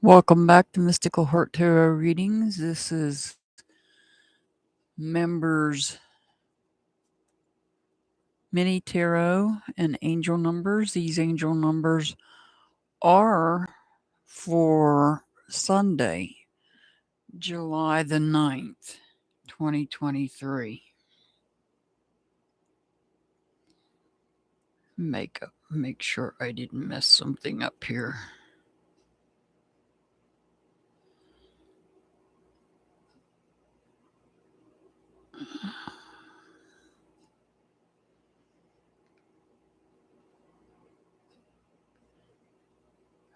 Welcome back to Mystical Heart Tarot readings. This is members mini tarot and angel numbers. These angel numbers are for Sunday, July the 9th, 2023. Make sure I didn't mess something up here.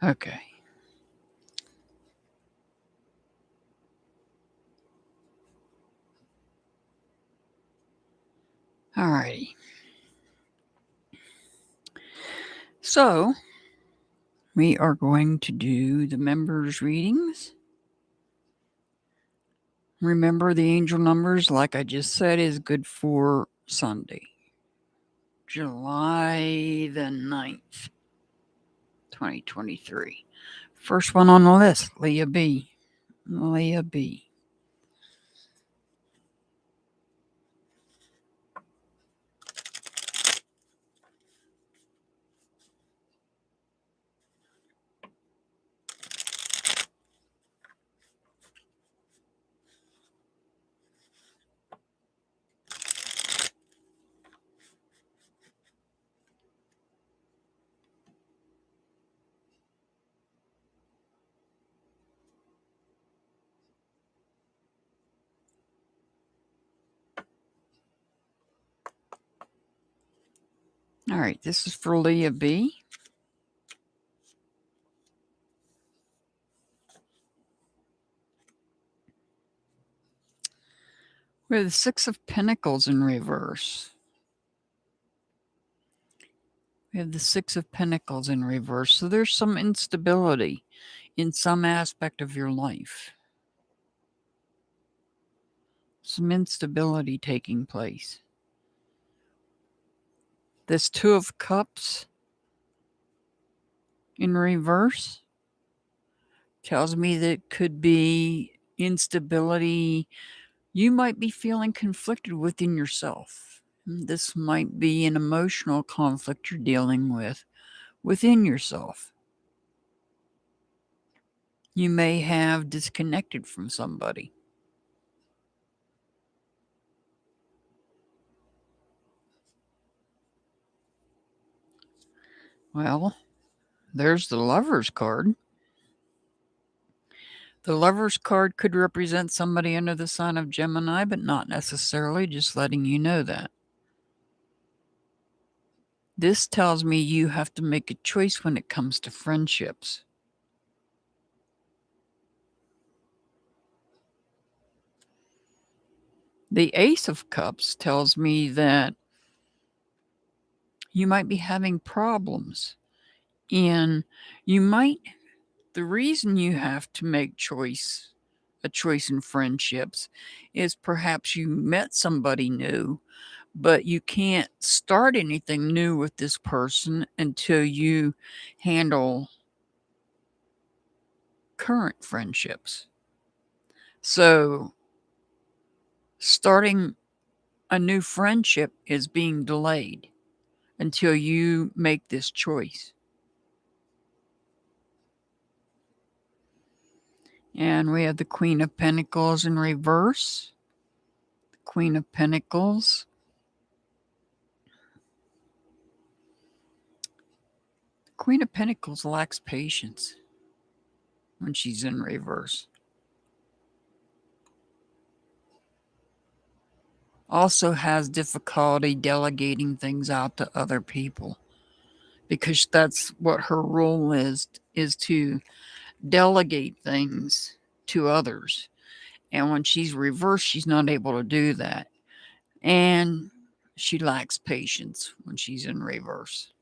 Okay. Alrighty. So, we are going to do the members readings. Remember, the angel numbers, like I just said, is good for Sunday, July the 9th, 2023. First one on the list, Leah B. Leah B. All right, this is for Leah B. We have the Six of Pentacles in reverse. We have the Six of Pentacles in reverse. So there's some instability in some aspect of your life. Some instability taking place. This Two of Cups in reverse tells me that it could be instability. You might be feeling conflicted within yourself. This might be an emotional conflict you're dealing with within yourself. You may have disconnected from somebody. Well, there's the Lover's card. The Lover's card could represent somebody under the sign of Gemini, but not necessarily, just letting you know that. This tells me you have to make a choice when it comes to friendships. The Ace of Cups tells me that you might be having problems. And the reason you have to make a choice in friendships is perhaps you met somebody new, but you can't start anything new with this person until you handle current friendships. So starting a new friendship is being delayed until you make this choice. And we have the Queen of Pentacles in reverse. The Queen of Pentacles. The Queen of Pentacles lacks patience when she's in reverse. Also has difficulty delegating things out to other people, because that's what her role is to delegate things to others. And when she's reversed, she's not able to do that. And she lacks patience when she's in reverse.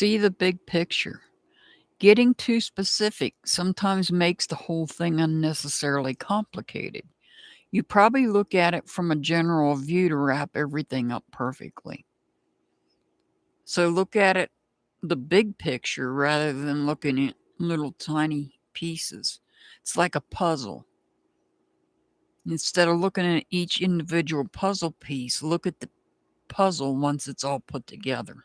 See the big picture. Getting too specific sometimes makes the whole thing unnecessarily complicated. You probably look at it from a general view to wrap everything up perfectly. So look at it, the big picture, rather than looking at little tiny pieces. It's like a puzzle. Instead of looking at each individual puzzle piece, look at the puzzle once it's all put together.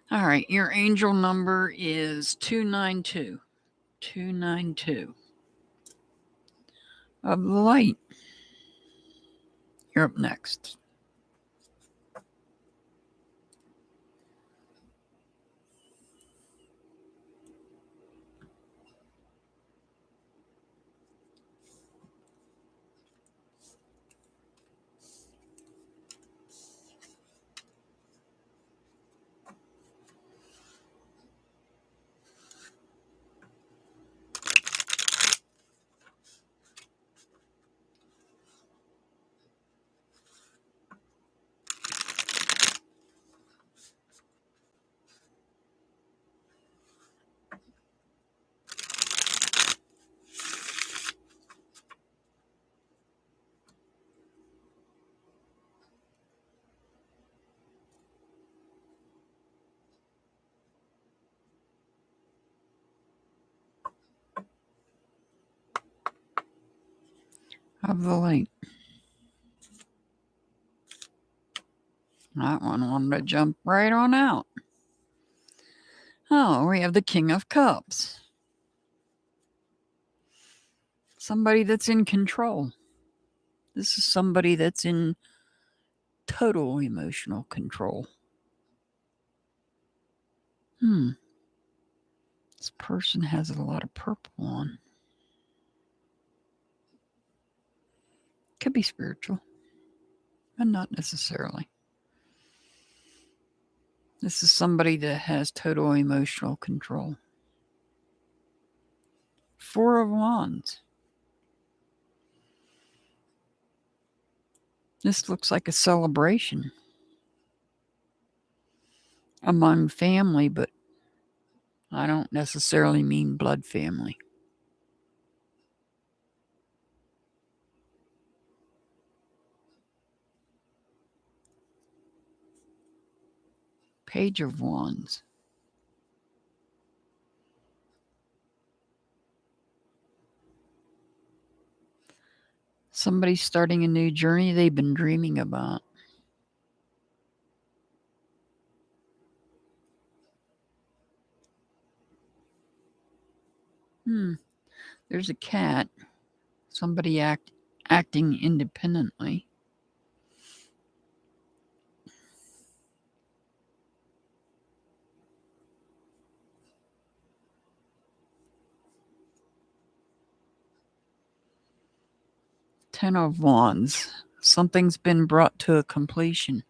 All right, your angel number is 292. 292. Of the light. You're up next. Of the light. That one wanted to jump right on out. Oh, we have the King of Cups. Somebody that's in control. This is somebody that's in total emotional control. This person has a lot of purple on. Could be spiritual, but not necessarily. This is somebody that has total emotional control. Four of Wands. This looks like a celebration among family, but I don't necessarily mean blood family. Page of Wands. Somebody's starting a new journey they've been dreaming about. There's a cat. Somebody acting independently. Ten of Wands. Something's been brought to a completion.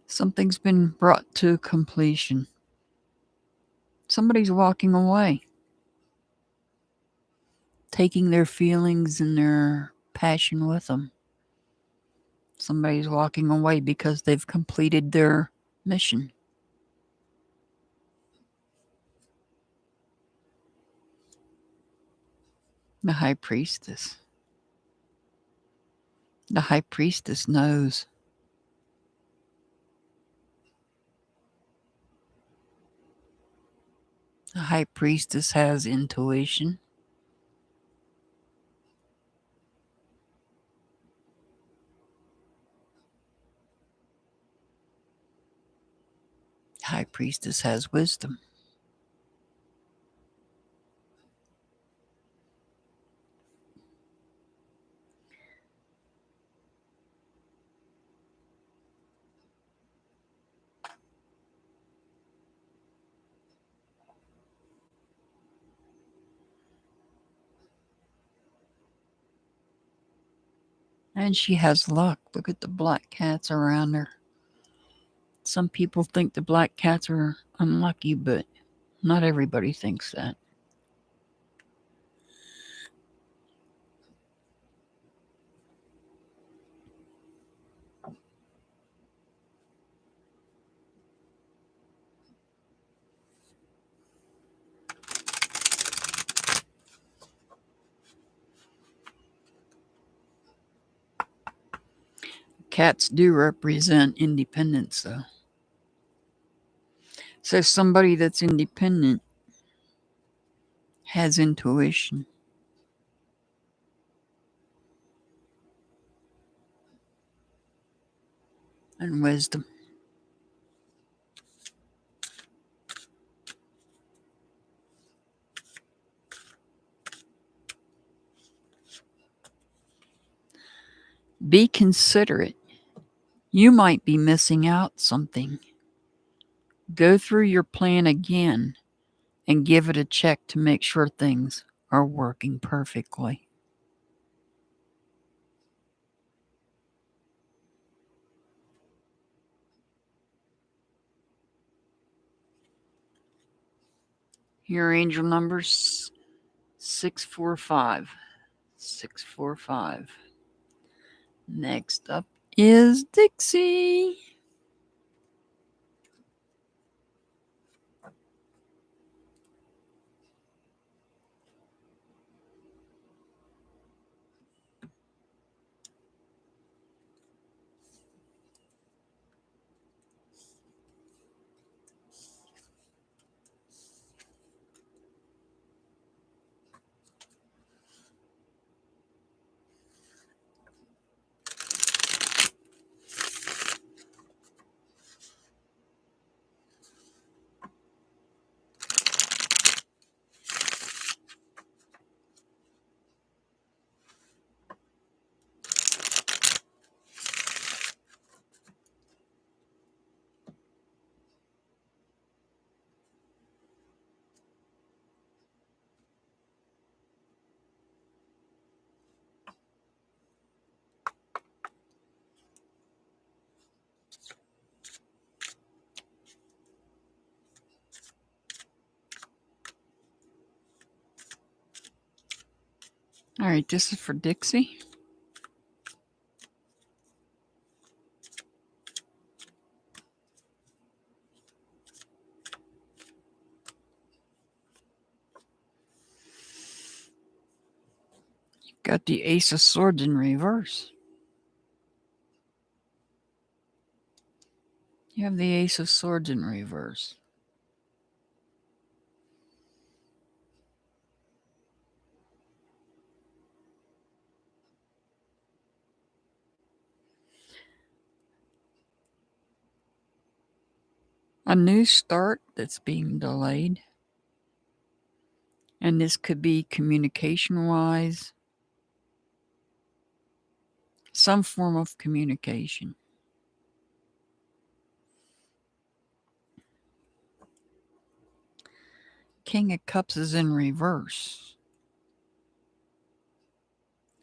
Something's been brought to completion. Somebody's walking away. Taking their feelings and their passion with them. Somebody's walking away because they've completed their mission. The High Priestess. The High Priestess knows. The High Priestess has intuition. The High Priestess has wisdom. And she has luck. Look at the black cats around her. Some people think the black cats are unlucky, but not everybody thinks that. Cats do represent independence, though. So somebody that's independent has intuition and wisdom. Be considerate. You might be missing out something. Go through your plan again and give it a check to make sure things are working perfectly. Your angel numbers 645. 645. Next up is Dixie. All right, this is for Dixie. You've got the Ace of Swords in reverse. You have the Ace of Swords in reverse. A new start that's being delayed. And this could be communication-wise. Some form of communication. King of Cups is in reverse.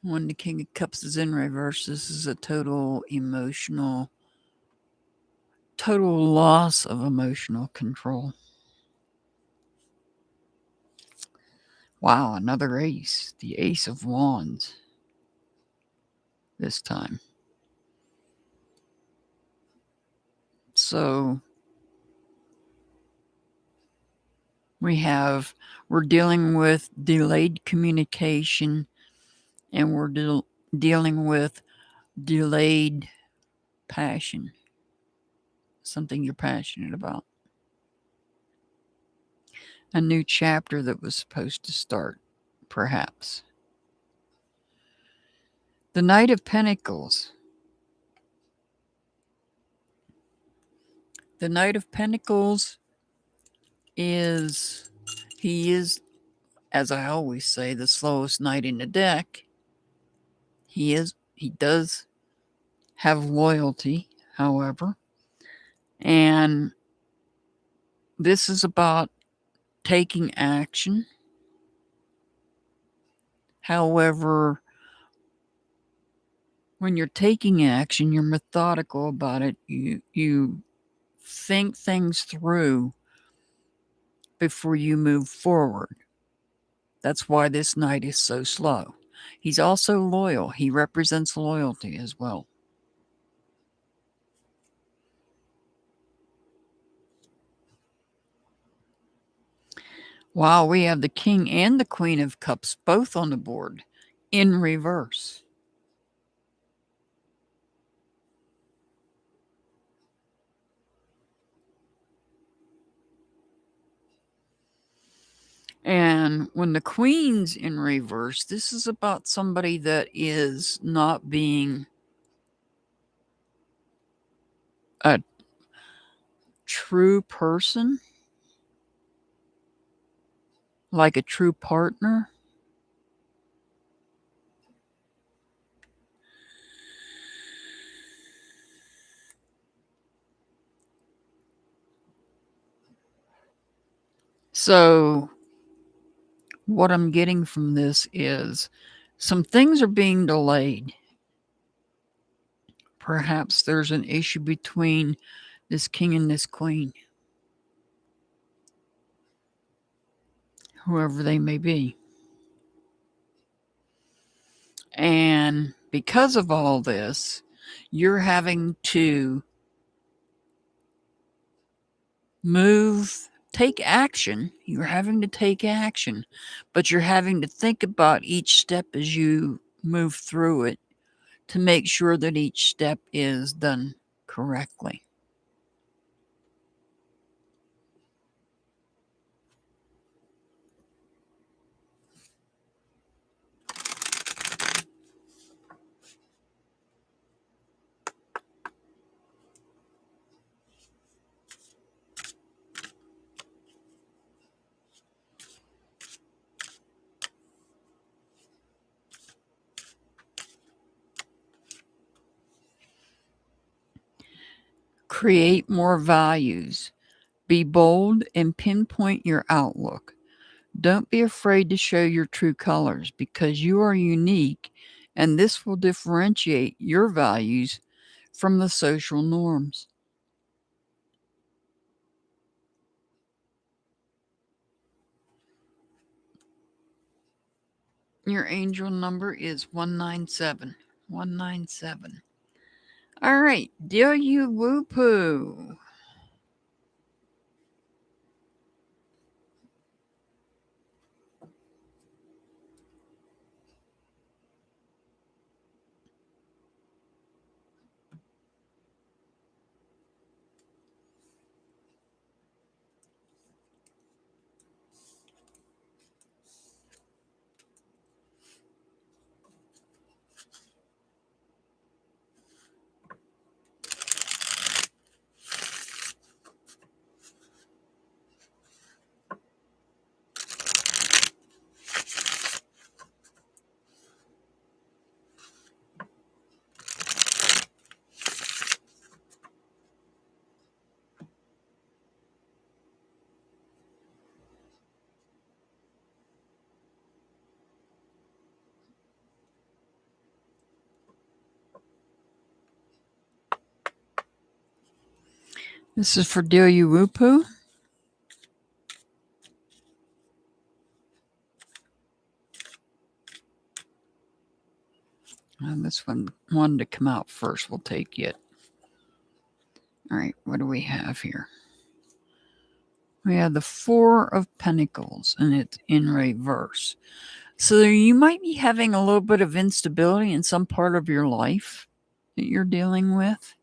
When the King of Cups is in reverse, this is a total loss of emotional control. Wow, another ace. The Ace of Wands. This time. So we're dealing with delayed communication, and we're dealing with delayed passion. Something you're passionate about. A new chapter that was supposed to start, perhaps. The Knight of Pentacles. The Knight of Pentacles is, as I always say, the slowest knight in the deck. He does have loyalty, however. And this is about taking action. However, when you're taking action, you're methodical about it. You think things through before you move forward. That's why this knight is so slow. He's also loyal. He represents loyalty as well. Wow, we have the King and the Queen of Cups both on the board in reverse. And when the Queen's in reverse, this is about somebody that is not being a true person, like a true partner. So, what I'm getting from this is some things are being delayed. Perhaps there's an issue between this king and this queen, whoever they may be. And because of all this, you're having to take action. You're having to take action, but you're having to think about each step as you move through it to make sure that each step is done correctly. Create more values. Be bold and pinpoint your outlook. Don't be afraid to show your true colors because you are unique and this will differentiate your values from the social norms. Your angel number is 197. 197. All right, deal you woo poo. This is for deal you woo poo. This one wanted to come out first. We'll take it. All right, what do we have here? We have the Four of Pentacles, and it's in reverse. So you might be having a little bit of instability in some part of your life that you're dealing with.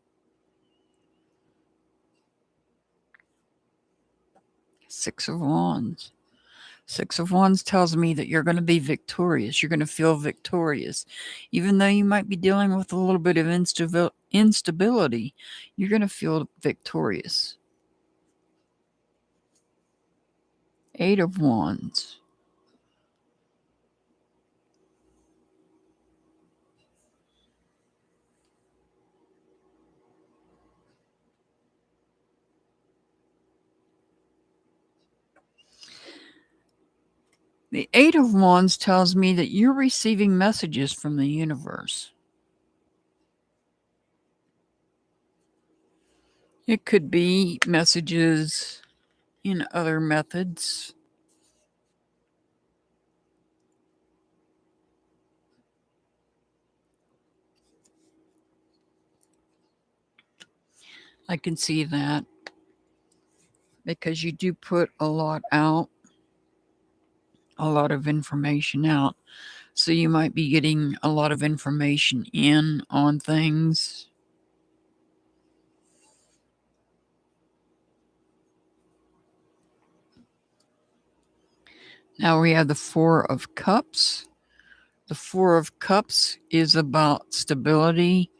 Six of Wands. Six of Wands tells me that you're going to be victorious. You're going to feel victorious. Even though you might be dealing with a little bit of instability, you're going to feel victorious. Eight of Wands. The Eight of Wands tells me that you're receiving messages from the universe. It could be messages in other methods. I can see that because you do put a lot out, a lot of information out. So you might be getting a lot of information in on things. Now we have the Four of Cups. The Four of Cups is about stability,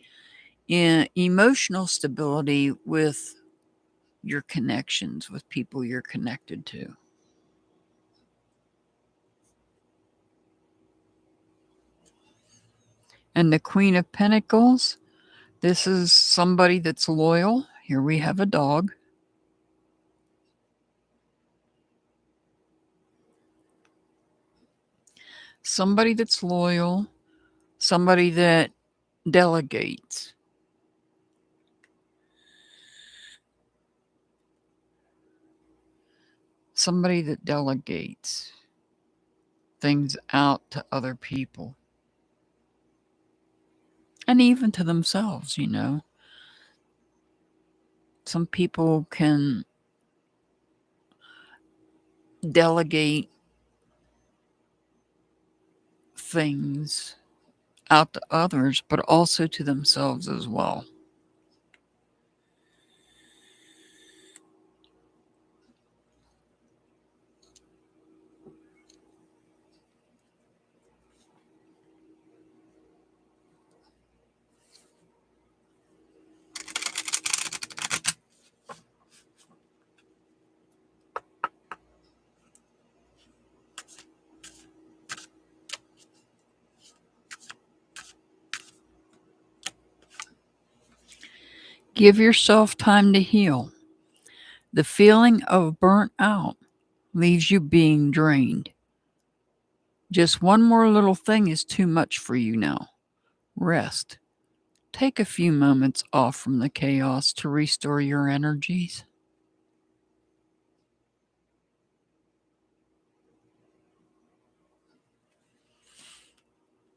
emotional stability with your connections, with people you're connected to. And the Queen of Pentacles, this is somebody that's loyal. Here we have a dog. Somebody that's loyal, somebody that delegates. Somebody that delegates things out to other people. And even to themselves, you know. Some people can delegate things out to others, but also to themselves as well. Give yourself time to heal. The feeling of burnt out leaves you being drained. Just one more little thing is too much for you now. Rest. Take a few moments off from the chaos to restore your energies.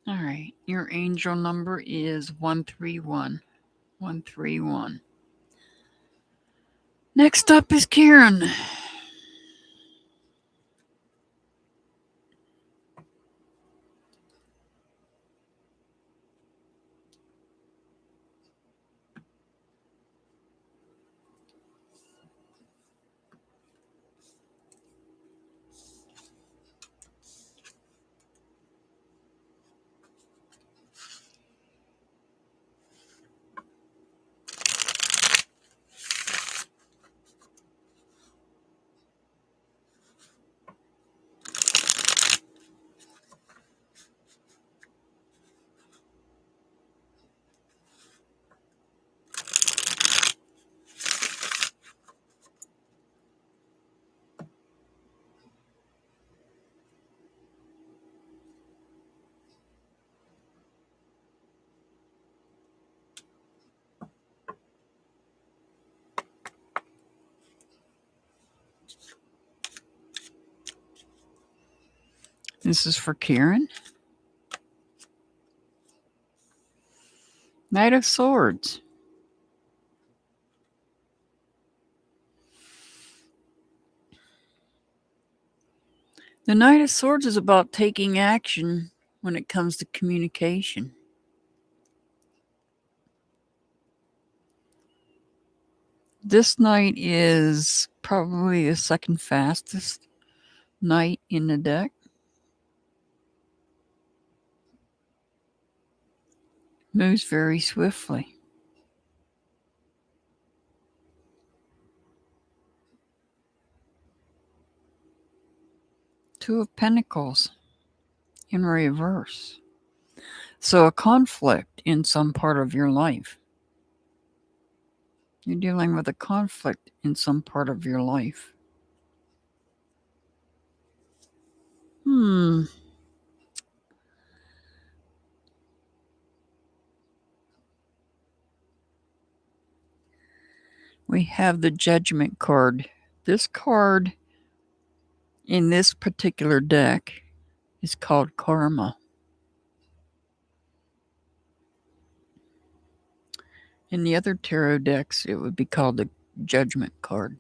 All right, your angel number is 131. 131. Next up is Karen. This is for Karen. Knight of Swords. The Knight of Swords is about taking action when it comes to communication. This knight is probably the second fastest knight in the deck. Moves very swiftly. Two of Pentacles in reverse. So a conflict in some part of your life. You're dealing with a conflict in some part of your life. We have the Judgment card. This card in this particular deck is called Karma. In the other tarot decks, it would be called the Judgment card.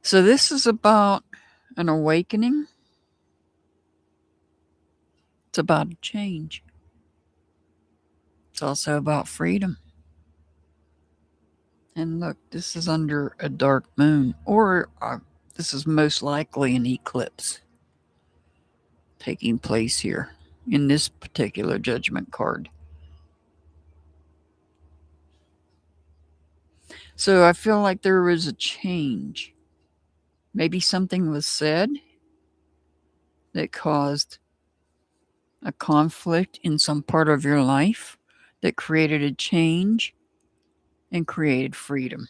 So this is about an awakening. It's about a change. It's also about freedom. And look, this is under a dark moon, or this is most likely an eclipse taking place here in this particular Judgment card. So I feel like there was a change. Maybe something was said that caused a conflict in some part of your life that created a change and created freedom.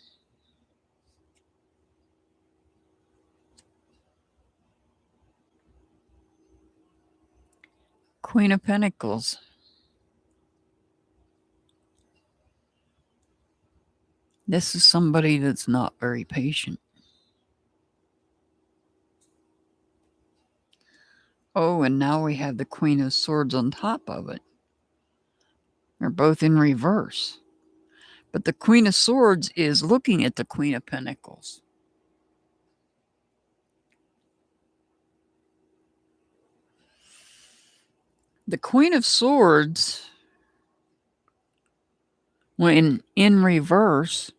Queen of Pentacles. This is somebody that's not very patient. Oh, and now we have the Queen of Swords on top of it. They're both in reverse. But the Queen of Swords is looking at the Queen of Pentacles. The Queen of Swords, when in reverse,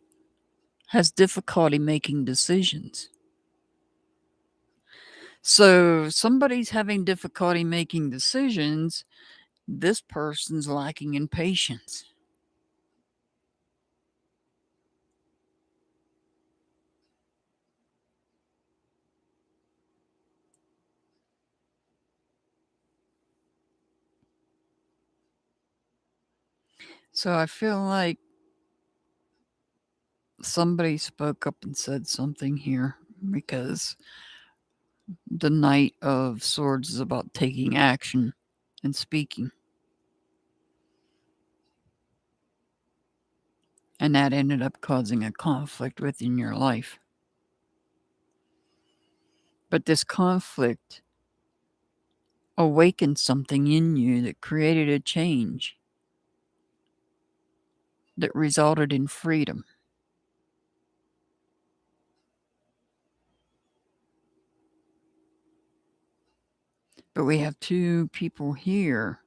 has difficulty making decisions. So somebody's having difficulty making decisions. This person's lacking in patience. So I feel like somebody spoke up and said something here, because the Knight of Swords is about taking action and speaking. And that ended up causing a conflict within your life. But this conflict awakened something in you that created a change that resulted in freedom. But we have two people here.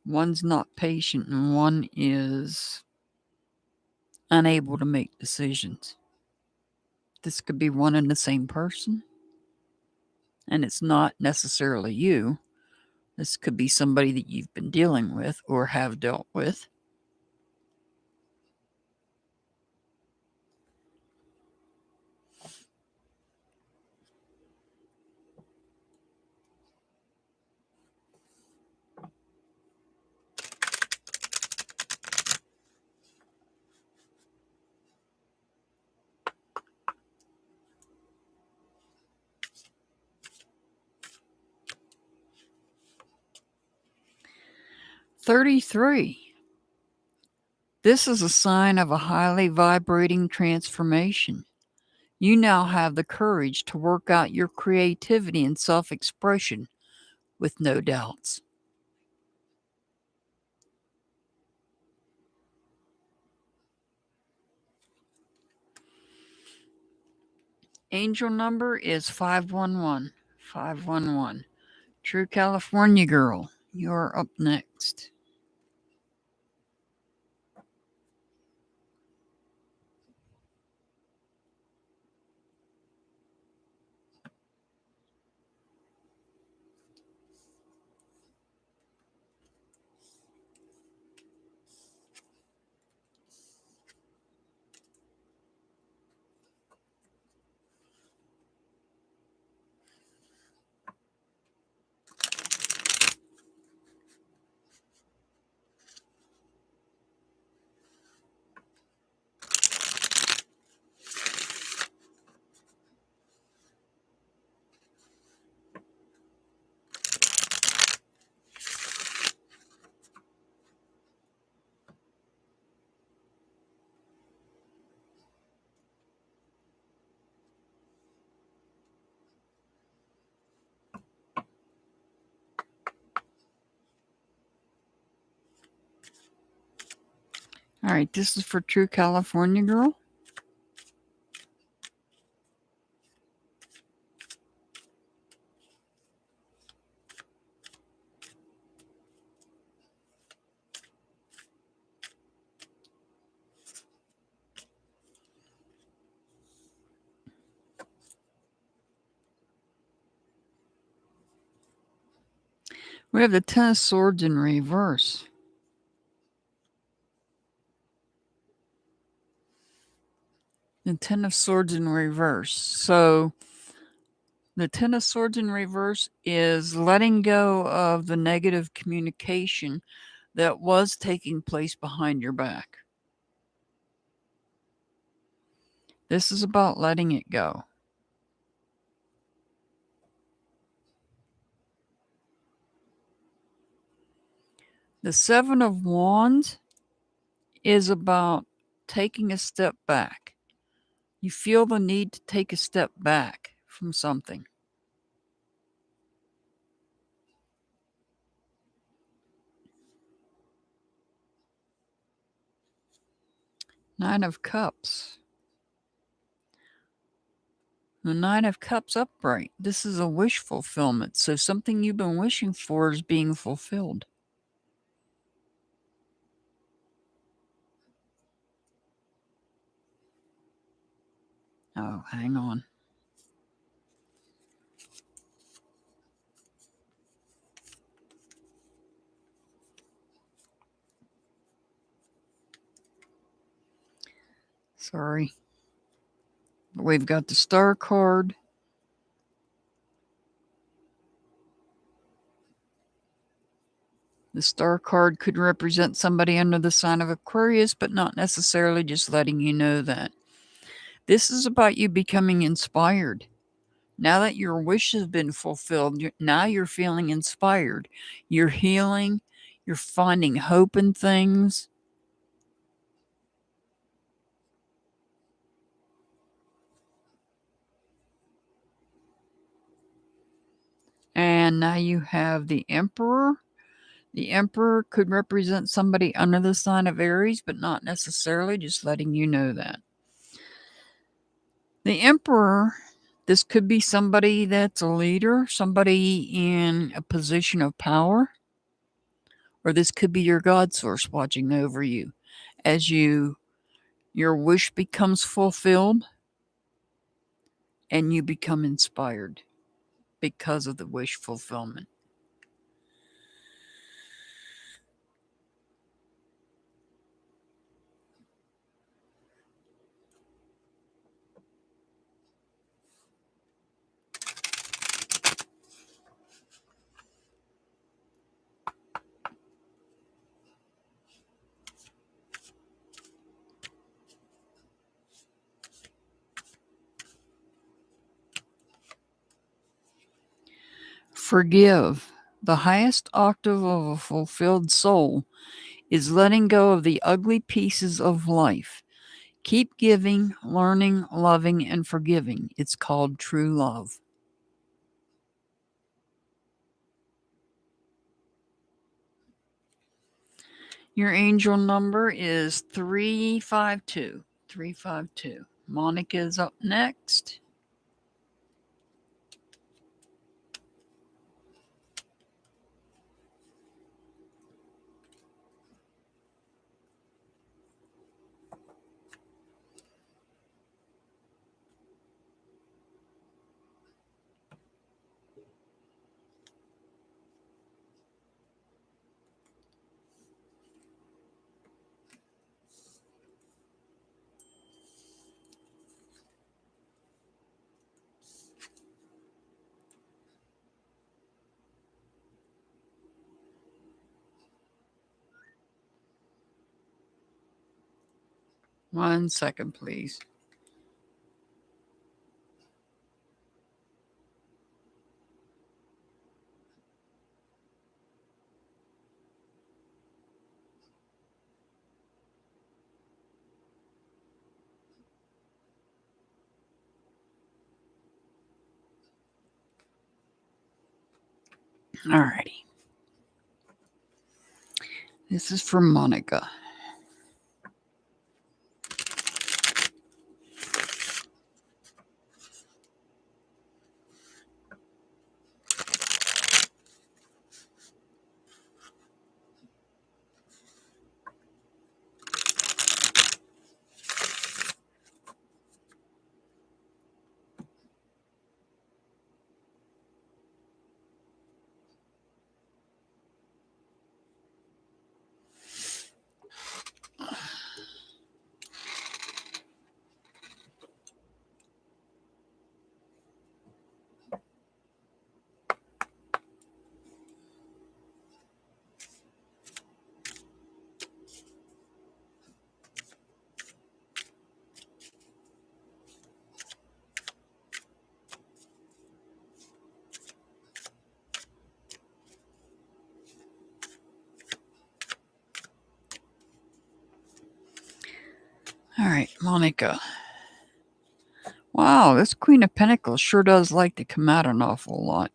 One's not patient and one is unable to make decisions. This could be one and the same person, and it's not necessarily you. This could be somebody that you've been dealing with or have dealt with. "33. This is a sign of a highly vibrating transformation. You now have the courage to work out your creativity and self-expression with no doubts." Angel number is 511. 511. True California Girl, you're up next. All right, this is for True California Girl. We have the Ten of Swords in reverse. The Ten of Swords in reverse. So the Ten of Swords in reverse is letting go of the negative communication that was taking place behind your back. This is about letting it go. The Seven of Wands is about taking a step back. You feel the need to take a step back from something. Nine of Cups. The Nine of Cups upright. This is a wish fulfillment. So something you've been wishing for is being fulfilled. Oh, hang on. Sorry. We've got the Star card. The Star card could represent somebody under the sign of Aquarius, but not necessarily, just letting you know that. This is about you becoming inspired. Now that your wish has been fulfilled, now you're feeling inspired. You're healing. You're finding hope in things. And now you have the Emperor. The Emperor could represent somebody under the sign of Aries, but not necessarily, just letting you know that. The Emperor, this could be somebody that's a leader, somebody in a position of power, or this could be your God source watching over you as your wish becomes fulfilled and you become inspired because of the wish fulfillment. Forgive. The highest octave of a fulfilled soul is letting go of the ugly pieces of life. Keep giving, learning, loving, and forgiving. It's called true love. Your angel number is 352. 352. Monica is up next. One second, please. Alrighty. This is for Monica. All right, Monica. Wow, this Queen of Pentacles sure does like to come out an awful lot.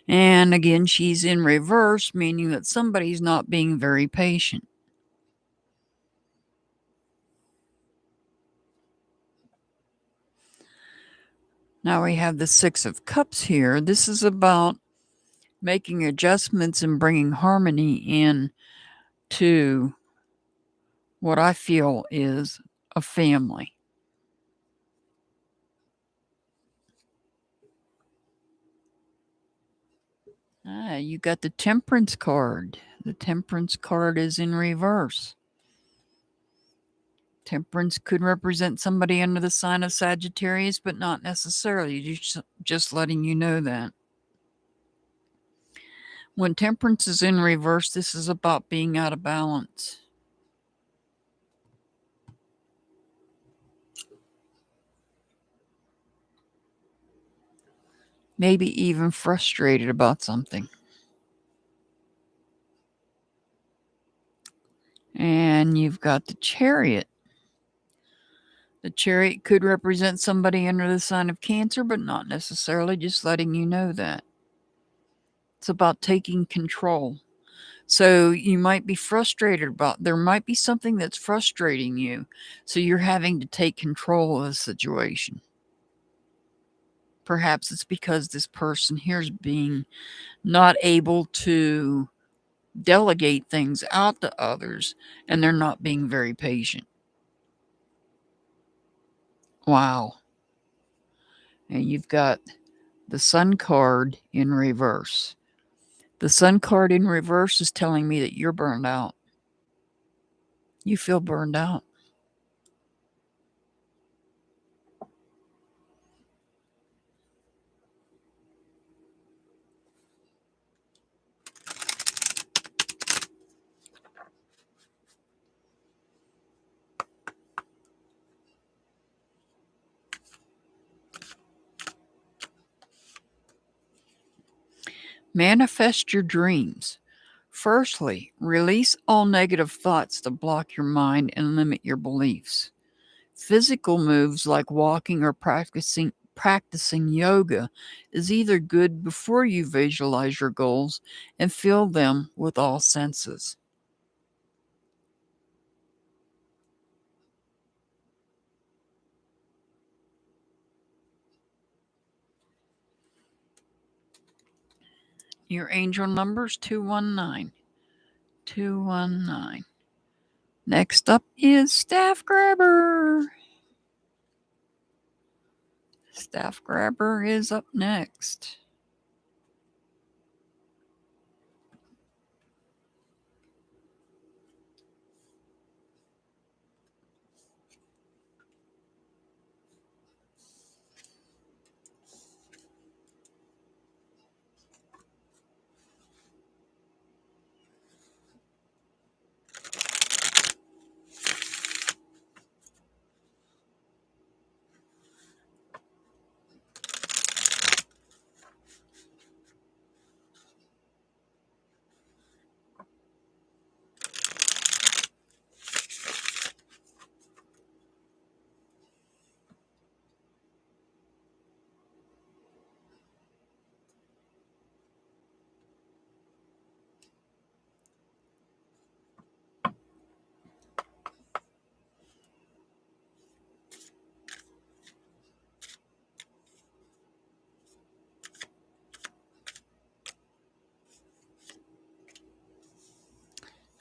And again, she's in reverse, meaning that somebody's not being very patient. Now we have the Six of Cups here. This is about making adjustments and bringing harmony in to what I feel is a family. You got the Temperance card. The Temperance card is in reverse. Temperance could represent somebody under the sign of Sagittarius, but not necessarily. Just letting you know that. When Temperance is in reverse, this is about being out of balance. Maybe even frustrated about something. And you've got the Chariot. The Chariot could represent somebody under the sign of Cancer, but not necessarily, just letting you know that. It's about taking control. So you might be frustrated about, there might be something that's frustrating you. So you're having to take control of the situation. Perhaps it's because this person here is being not able to delegate things out to others, and they're not being very patient. Wow. And you've got the Sun card in reverse. The Sun card in reverse is telling me that you're burned out. You feel burned out. Manifest your dreams. Firstly, release all negative thoughts that block your mind and limit your beliefs. Physical moves like walking or practicing yoga is either good before you visualize your goals and feel them with all senses. Your angel number is 219. 219. Next up is Staff Grabber. Staff Grabber is up next.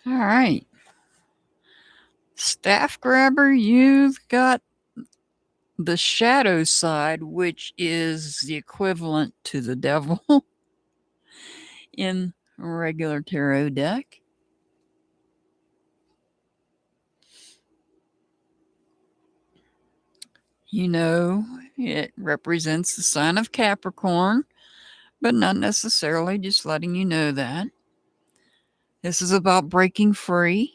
All right. Staff Grabber, you've got the shadow side, which is the equivalent to the devil in a regular tarot deck. You know, it represents the sign of Capricorn, but not necessarily, just letting you know that. This is about breaking free.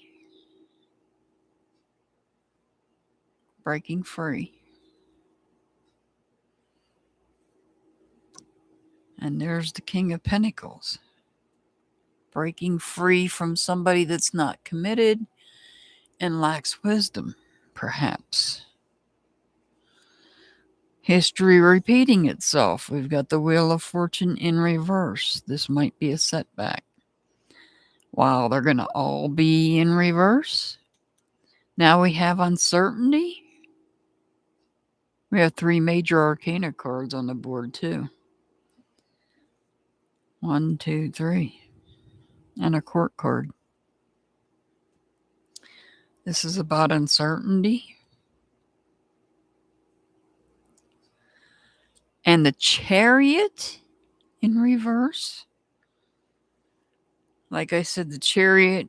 Breaking free. And there's the King of Pentacles. Breaking free from somebody that's not committed and lacks wisdom, perhaps. History repeating itself. We've got the Wheel of Fortune in reverse. This might be a setback. Wow, they're going to all be in reverse. Now we have uncertainty. We have 3 major arcana cards on the board too. 1, 2, 3. And a court card. This is about uncertainty. And the Chariot in reverse. Like I said, the Chariot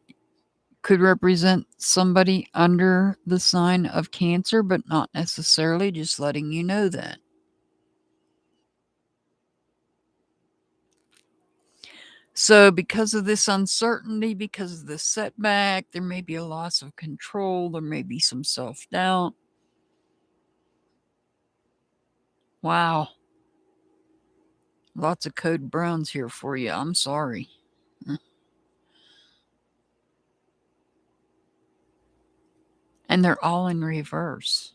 could represent somebody under the sign of Cancer, but not necessarily, just letting you know that. So because of this uncertainty, because of this setback, there may be a loss of control, there may be some self-doubt. Wow. Lots of code browns here for you. I'm sorry. And they're all in reverse.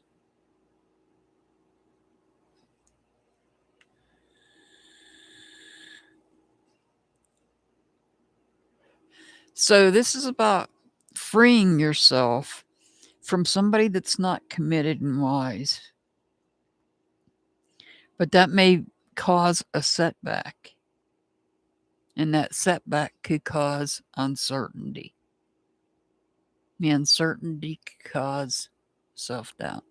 So this is about freeing yourself from somebody that's not committed and wise. But that may cause a setback. And that setback could cause uncertainty. The uncertainty could cause self-doubt.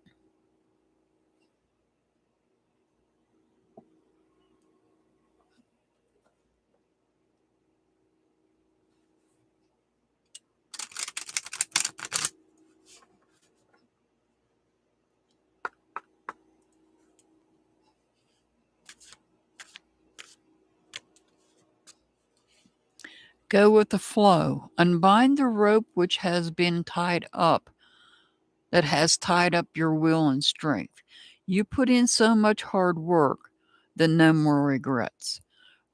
Go with the flow. Unbind the rope which has been tied up, that has tied up your will and strength. You put in so much hard work, then no more regrets.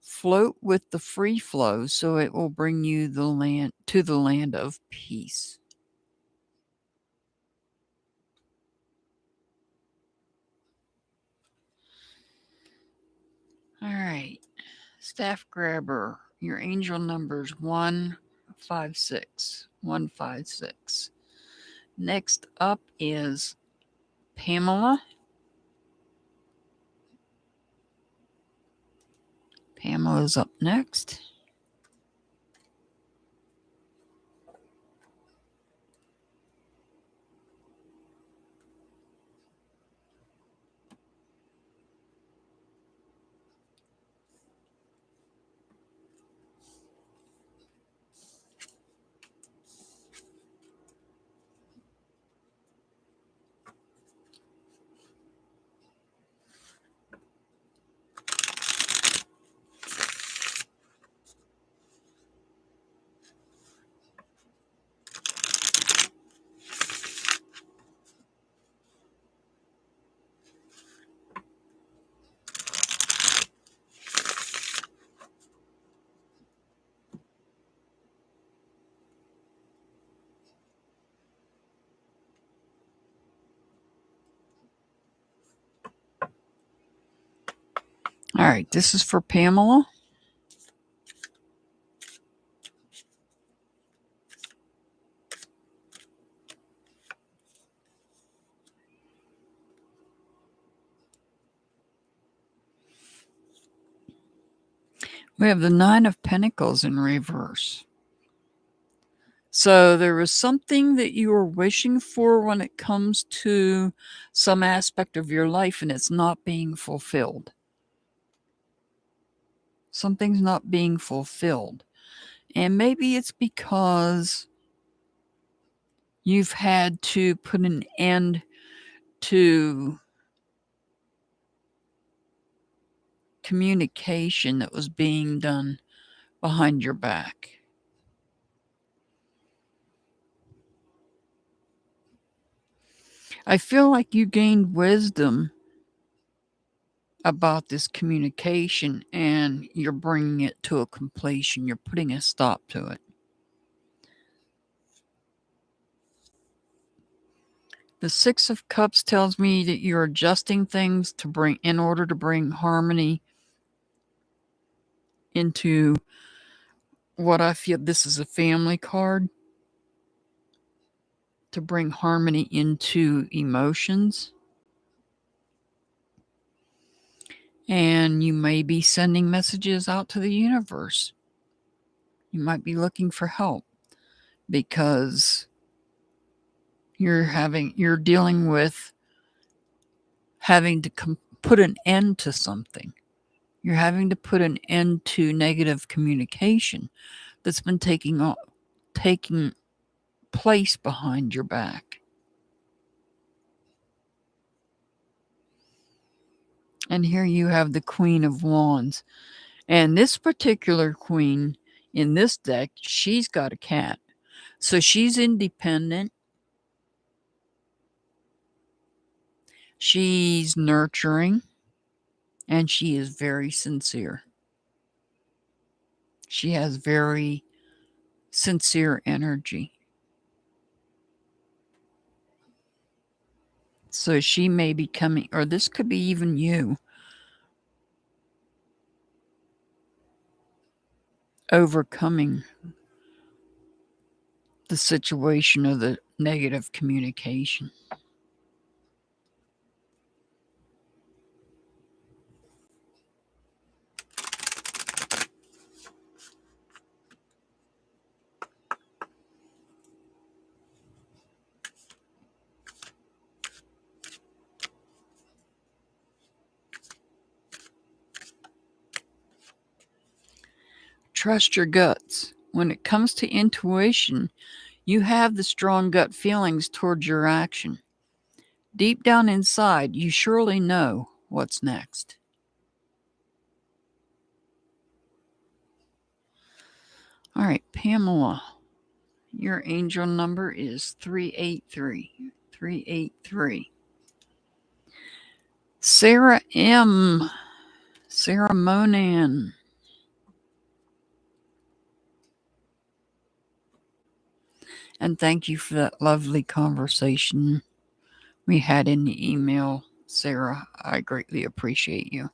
Float with the free flow, so it will bring you the land of peace. All right. Staff grabber. Your angel numbers 156. 156. Next up is Pamela. Pamela's up next. All right, this is for Pamela. We have the 9 of Pentacles in reverse. So there was something that you were wishing for when it comes to some aspect of your life, and it's not being fulfilled. Something's not being fulfilled. And maybe it's because you've had to put an end to communication that was being done behind your back. I feel like you gained wisdom about this communication and you're bringing it to a completion. You're putting a stop to it. The Six of Cups tells me that you're adjusting things in order to bring harmony into what I feel. This is a family card, to bring harmony into emotions. And you may be sending messages out to the universe. You might be looking for help because you're dealing with having to put an end to something. You're having to put an end to negative communication that's been taking place behind your back. And here you have the Queen of Wands. And this particular queen in this deck, she's got a cat. So she's independent. She's nurturing. And she is very sincere. She has very sincere energy. So she may be coming, or this could be even you, overcoming the situation of the negative communication. Trust your guts. When it comes to intuition, you have the strong gut feelings towards your action. Deep down inside, you surely know what's next. All right, Pamela, your angel number is 383. 383. Sarah M. Sarah Monan. And thank you for that lovely conversation we had in the email, Sarah. I greatly appreciate you.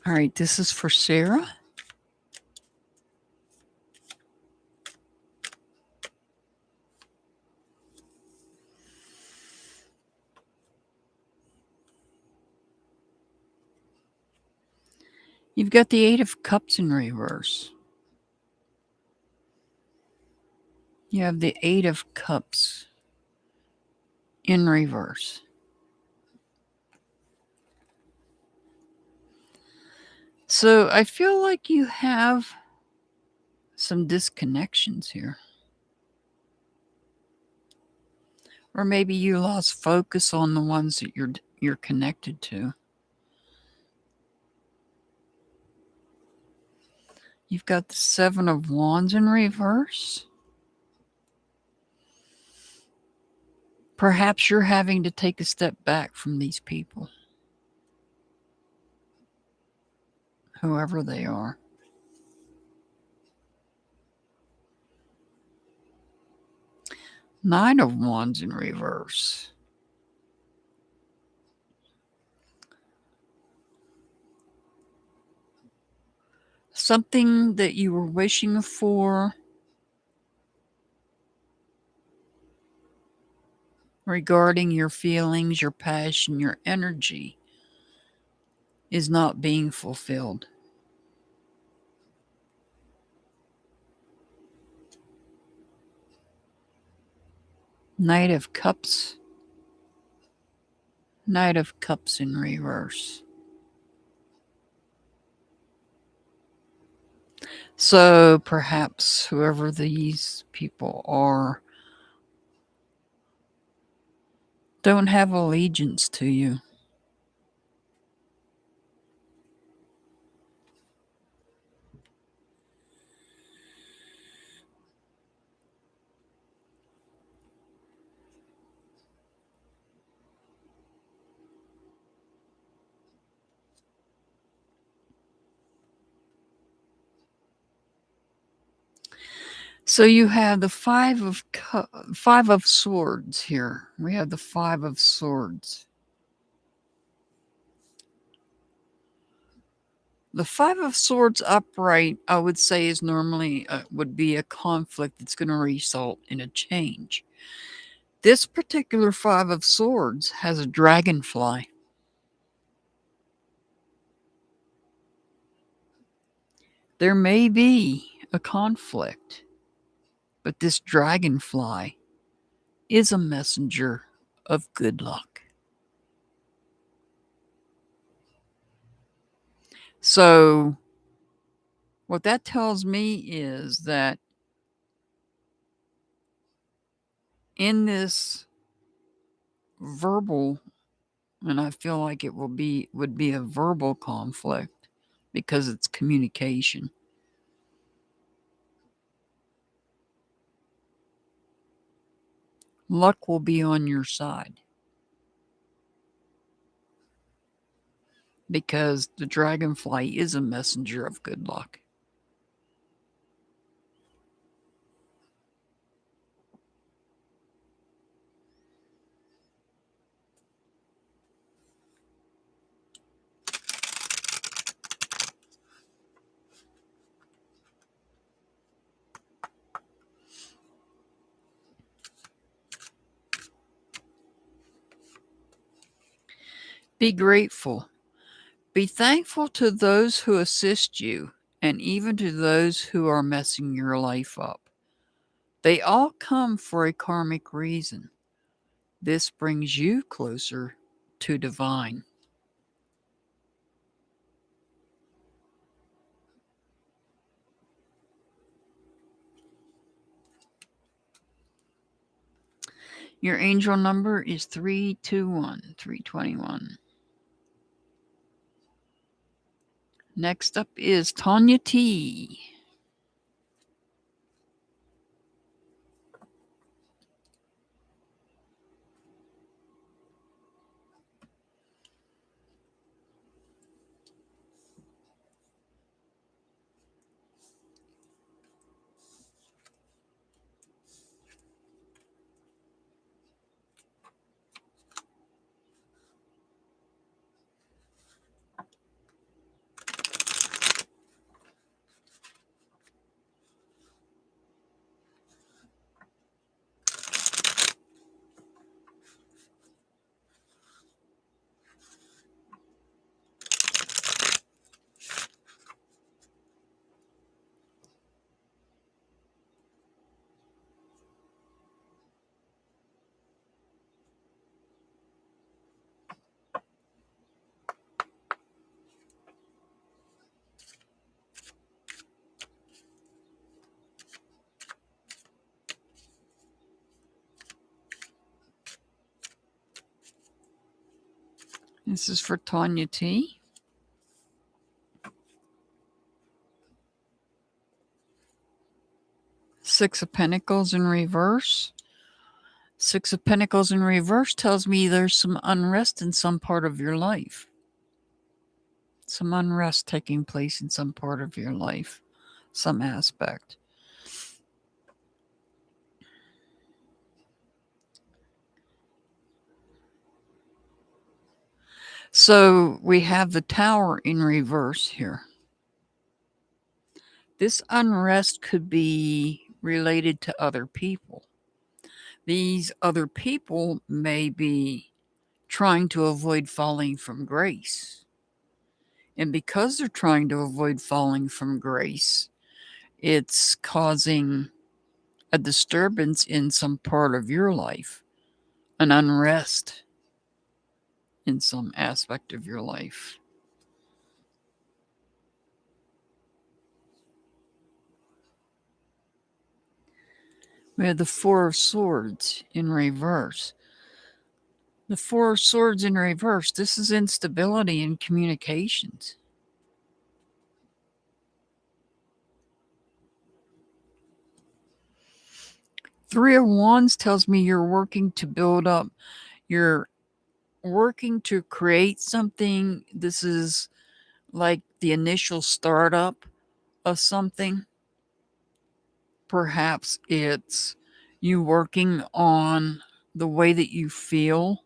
All right, this is for Sarah. You've got the Eight of Cups in reverse. You have the Eight of Cups in reverse. So I feel like you have some disconnections here. Or maybe you lost focus on the ones that you're connected to. You've got the Seven of Wands in reverse. Perhaps you're having to take a step back from these people, whoever they are. Nine of Wands in reverse. something that you were wishing for regarding your feelings, your passion, your energy is not being fulfilled. Knight of Cups. Knight of Cups in reverse. So perhaps whoever these people are don't have allegiance to you. So you have the Five of Swords here. We have the Five of Swords. The Five of Swords upright, I would say, is normally would be a conflict that's going to result in a change. This particular Five of Swords has a dragonfly. There may be a conflict, but this dragonfly is a messenger of good luck. So what that tells me is that in this verbal, and I feel like it would be a verbal conflict because it's communication. Luck will be on your side because the dragonfly is a messenger of good luck. Be grateful. Be thankful to those who assist you and even to those who are messing your life up. They all come for a karmic reason. This brings you closer to divine. Your angel number is 321, 321. Next up is Tanya T. This is for Tanya T. Six of Pentacles in reverse. Six of Pentacles in reverse tells me there's some unrest in some part of your life. Some unrest taking place in some part of your life, some aspect. So we have the Tower in reverse here. This unrest could be related to other people. These other people may be trying to avoid falling from grace. And because they're trying to avoid falling from grace, it's causing a disturbance in some part of your life, an unrest in some aspect of your life. We have the Four of Swords in reverse. The Four of Swords in reverse, this is instability in communications. Three of Wands tells me you're working to build up, you're working to create something. This is like the initial startup of something. Perhaps it's you working on the way that you feel,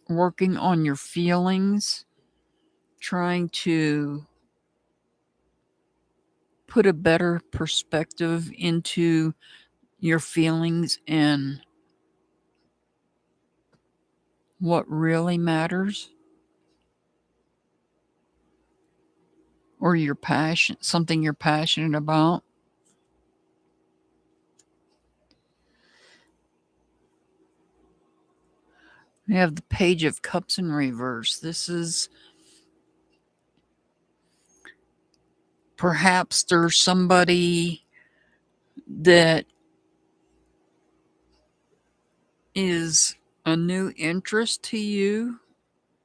working on your feelings, trying to put a better perspective into your feelings and what really matters, or your passion, something you're passionate about. We have the Page of Cups in reverse. This is perhaps there's somebody that is a new interest to you,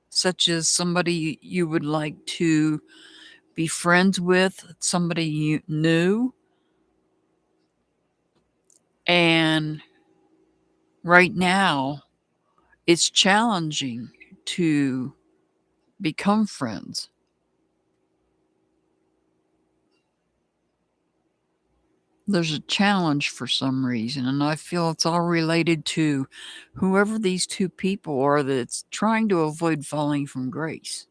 such as somebody you would like to be friends with, somebody you knew. And right now, it's challenging to become friends. There's a challenge for some reason, and I feel it's all related to whoever these two people are that's trying to avoid falling from grace.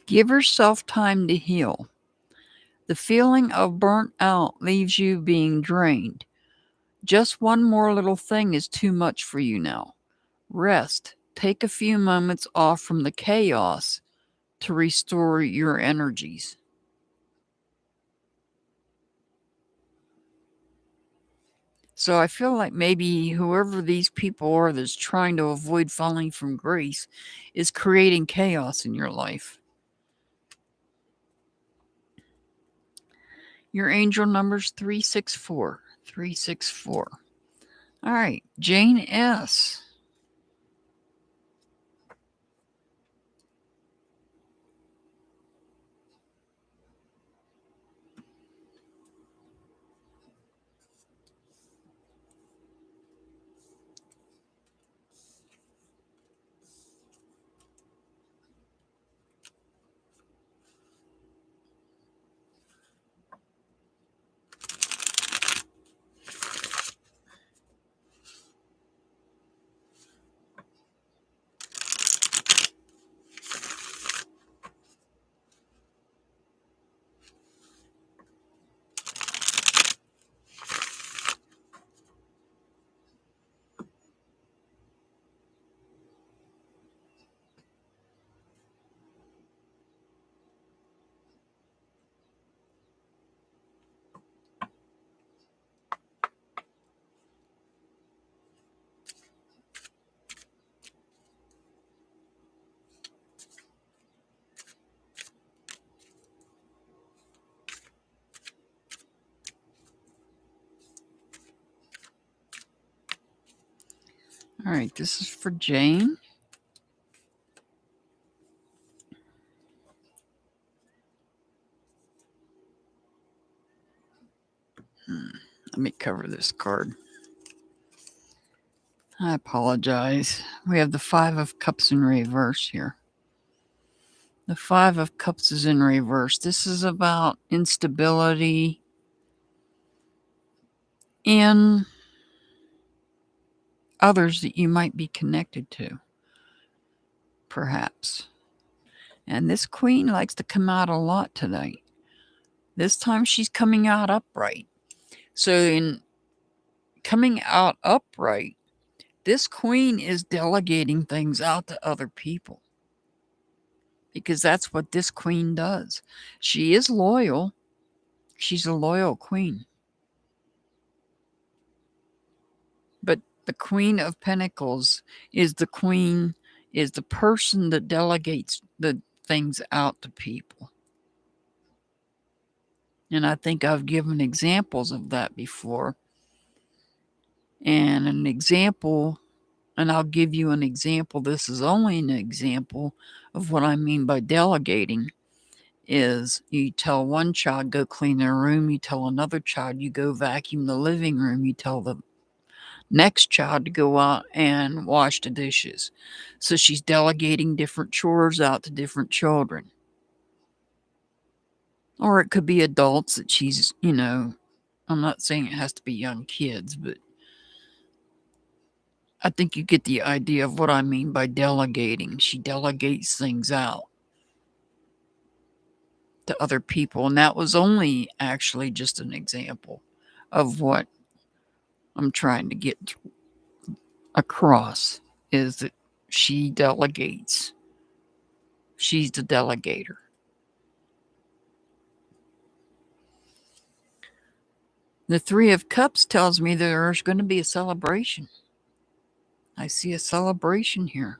Give yourself time to heal. The feeling of burnt out leaves you being drained. Just one more little thing is too much for you now. Rest. Take a few moments off from the chaos to restore your energies. So I feel like maybe whoever these people are that's trying to avoid falling from grace is creating chaos in your life. Your angel number's 364. 364. All right, Jane S. All right, this is for Jane. Let me cover this card. I apologize. We have the Five of Cups in reverse here. The Five of Cups is in reverse. This is about instability in others that you might be connected to, perhaps. And this Queen likes to come out a lot tonight. This time she's coming out upright. So in coming out upright, this Queen is delegating things out to other people. Because that's what this Queen does. She is loyal. She's a loyal Queen. But the Queen of Pentacles is the Queen, is the person that delegates the things out to people. And I think I've given examples of that before. And an example, and I'll give you an example. This is only an example of what I mean by delegating. Is you tell one child, go clean their room. You tell another child, you go vacuum the living room. You tell the next child to go out and wash the dishes. So she's delegating different chores out to different children. Or it could be adults that she's, I'm not saying it has to be young kids, but I think you get the idea of what I mean by delegating. She delegates things out to other people. And that was only actually just an example of what I'm trying to get across, is that she delegates. She's the delegator. The Three of Cups tells me there's going to be a celebration. I see a celebration here.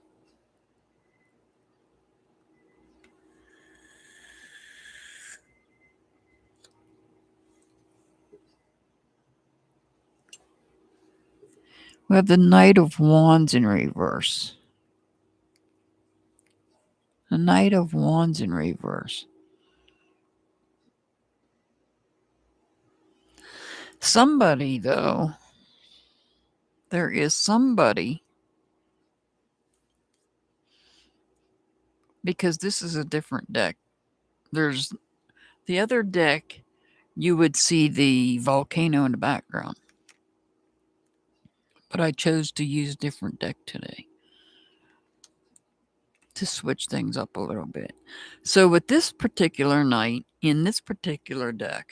We have the Knight of Wands in reverse. The Knight of Wands in reverse. Somebody, though, there is somebody, because this is a different deck. There's the other deck, you would see the volcano in the background. But I chose to use a different deck today to switch things up a little bit. So with this particular knight, in this particular deck,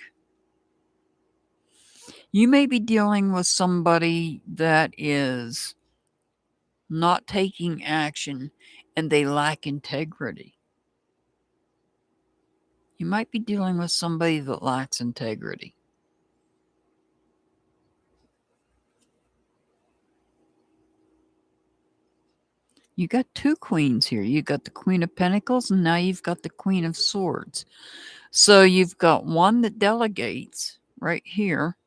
you may be dealing with somebody that is not taking action and they lack integrity. You might be dealing with somebody that lacks integrity. You got two queens here. You got the Queen of Pentacles, and now you've got the Queen of Swords. So you've got one that delegates right here,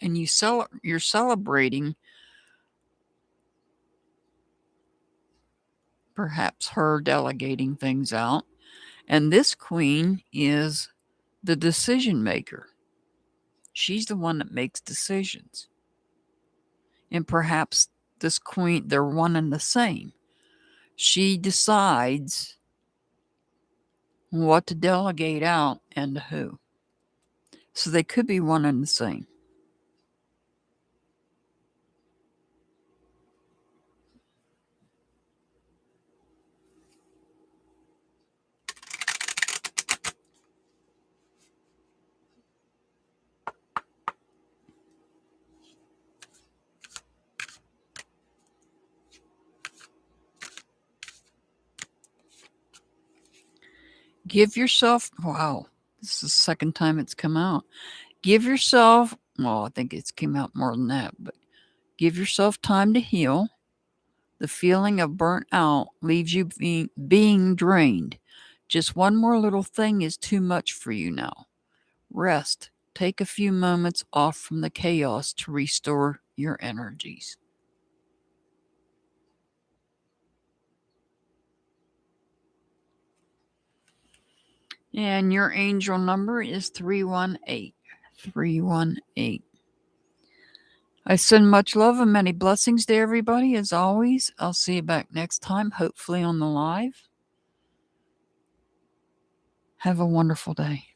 and you're celebrating perhaps her delegating things out. And this queen is the decision maker. She's the one that makes decisions. And perhaps this queen, they're one and the same. She decides what to delegate out and to who. So they could be one and the same. Give yourself, wow, this is the second time it's come out. Give yourself, well, I think it's came out more than that, but give yourself time to heal. The feeling of burnt out leaves you being drained. Just one more little thing is too much for you now. Rest. Take a few moments off from the chaos to restore your energies. And your angel number is 318. 318. I send much love and many blessings to everybody, as always. I'll see you back next time, hopefully on the live. Have a wonderful day.